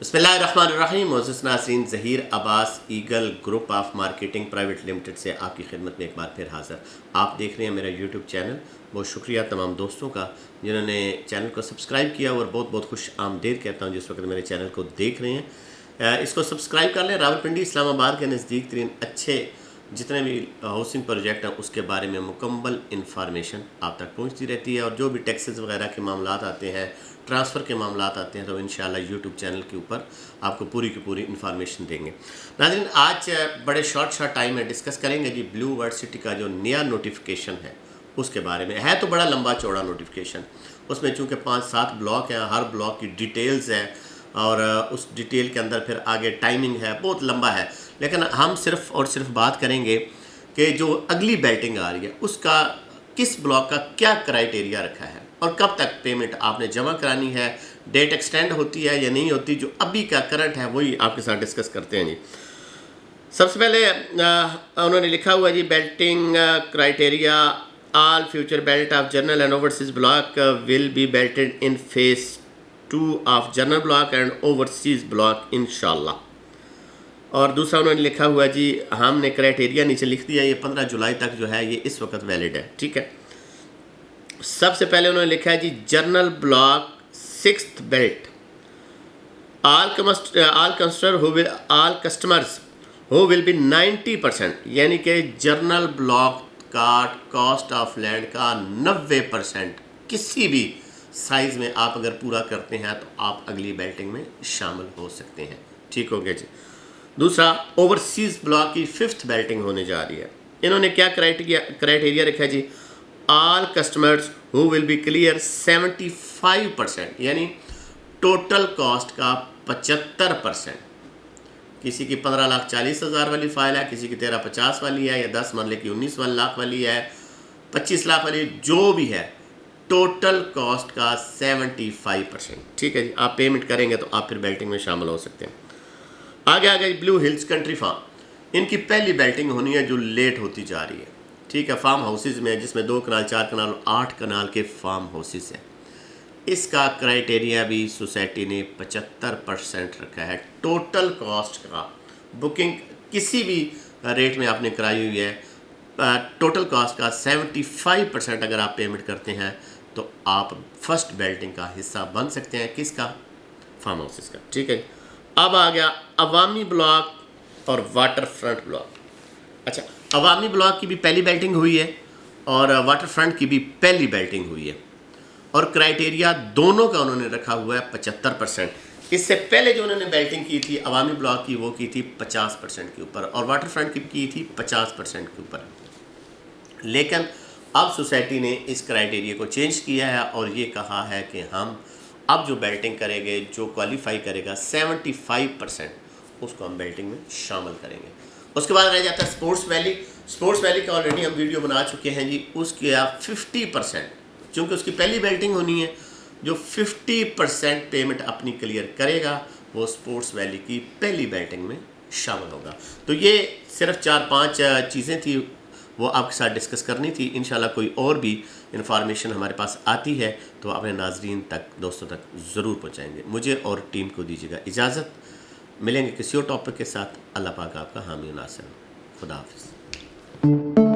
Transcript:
बिस्मिल्लाहिर्रहमानिर्रहीम। मोअज़्ज़ज़ नाज़रीन, Zaheer Abbas eagle group of marketing private limited से आपकी खिदमत में एक बार फिर हाज़िर। आप देख रहे हैं मेरा यूट्यूब चैनल। बहुत शुक्रिया तमाम दोस्तों का जिन्होंने चैनल को सब्सक्राइब किया और बहुत बहुत खुश आमदीद कहता हूँ जिस वक्त मेरे चैनल को देख रहे हैं। इसको सब्सक्राइब कर लें। रावलपिंडी इस्लामाबाद के नज़दीक तरीन अच्छे जितने भी हाउसिंग प्रोजेक्ट हैं उसके बारे में मुकम्मल इन्फॉर्मेशन आप तक पहुंचती रहती है, और जो भी टैक्सेस वगैरह के मामलात आते हैं, ट्रांसफ़र के मामलात आते हैं, तो इंशाल्लाह यूट्यूब चैनल के ऊपर आपको पूरी की पूरी इन्फॉर्मेशन देंगे। नाज़रीन, आज बड़े शॉर्ट टाइम में डिस्कस करेंगे जी ब्लू वर्ल्ड सिटी का जो नया नोटिफिकेशन है उसके बारे में। है तो बड़ा लंबा चौड़ा नोटिफिकेशन, उसमें चूँकि 5-7 ब्लॉक हैं, हर ब्लॉक की डिटेल्स है और उस डिटेल के अंदर फिर आगे टाइमिंग है, बहुत लंबा है। लेकिन हम सिर्फ़ और सिर्फ बात करेंगे कि जो अगली बैटिंग आ रही है उसका किस ब्लॉक का क्या क्राइटेरिया रखा है और कब तक पेमेंट आपने जमा करानी है, डेट एक्सटेंड होती है या नहीं होती। जो अभी का करंट है वही आपके साथ डिस्कस करते हैं जी। सबसे पहले उन्होंने लिखा हुआ जी balloting criteria, all future ballot of general and overseas block will be balloted in phase 2 of general block and overseas block इंशाल्लाह। और दूसरा उन्होंने लिखा हुआ जी, हमने क्राइटेरिया नीचे लिख दिया, ये 15 जुलाई तक जो है ये इस वक्त वैलिड है, ठीक है। सबसे पहले उन्होंने लिखा है जी general block 6th ballot, all customers who will be 90%, यानी कि जनरल ब्लॉक का कॉस्ट ऑफ लैंड का 90% किसी भी साइज़ में आप अगर पूरा करते हैं तो आप अगली बेल्टिंग में शामिल हो सकते हैं, ठीक हो गया जी। दूसरा, ओवरसीज़ ब्लॉक की 5th बेल्टिंग होने जा रही है। इन्होंने क्या क्राइटेरिया रखा है जी, all customers who will be clear 75%, यानी टोटल कॉस्ट का 75%। किसी की 15,40,000 वाली फ़ाइल है, किसी की 13,50 वाली है, या 10 मान लें कि 19 लाख वाली है, 25 लाख वाली, जो भी है टोटल कॉस्ट का 75%, ठीक है जी। आप पेमेंट करेंगे तो आप फिर बेल्टिंग में शामिल हो सकते हैं। आगे आगे ब्लू हिल्स कंट्री फार्म, इनकी पहली बेल्टिंग होनी है जो लेट होती जा रही है, ठीक है। फार्म हाउसेज में जिसमें 2 कनाल 4 कनाल 8 कनाल के फार्म हाउसेज हैं, इसका क्राइटेरिया भी सोसाइटी ने 75% रखा है। टोटल कॉस्ट का बुकिंग किसी भी रेट में आपने कराई हुई है, टोटल कॉस्ट का 75% अगर आप पेमेंट करते हैं तो आप फर्स्ट बेल्टिंग का हिस्सा बन सकते हैं। किसका? फार्म हाउसेज का, ठीक है। अब आ गया अवामी ब्लॉक और वाटर फ्रंट ब्लॉक। अच्छा, अवामी ब्लॉक की भी पहली बेल्टिंग हुई है और वाटर फ्रंट की भी पहली बेल्टिंग हुई है, और क्राइटेरिया दोनों का उन्होंने रखा हुआ है 75%। इससे पहले जो उन्होंने बेल्टिंग की थी अवामी ब्लॉक की, वो की थी 50% के ऊपर, और वाटर फ्रंट की थी 50% के ऊपर। लेकिन अब सोसाइटी ने इस क्राइटेरिया को चेंज किया है और ये कहा है कि हम अब जो बेल्टिंग करेंगे, जो क्वालिफाई करेगा 75%, उसको हम बेल्टिंग में शामिल करेंगे। उसके बाद रह जाता है स्पोर्ट्स वैली। स्पोर्ट्स वैली का ऑलरेडी हम वीडियो बना चुके हैं जी। उसके आप 50%, चूँकि उसकी पहली बेल्टिंग होनी है, जो 50% पेमेंट अपनी क्लियर करेगा वो स्पोर्ट्स वैली की पहली बेल्टिंग में शामिल होगा। तो ये सिर्फ 4-5 चीज़ें थी, वो आपके साथ डिस्कस करनी थी। इंशाल्लाह कोई और भी इन्फॉर्मेशन हमारे पास आती है तो अपने नाजरीन तक, दोस्तों तक ज़रूर पहुँचाएँगे। मुझे और टीम को दीजिएगा इजाज़त। मिलेंगे किसी और टॉपिक के साथ। अल्लाह पाक आपका हामी नासिर। खुदा हाफिज़।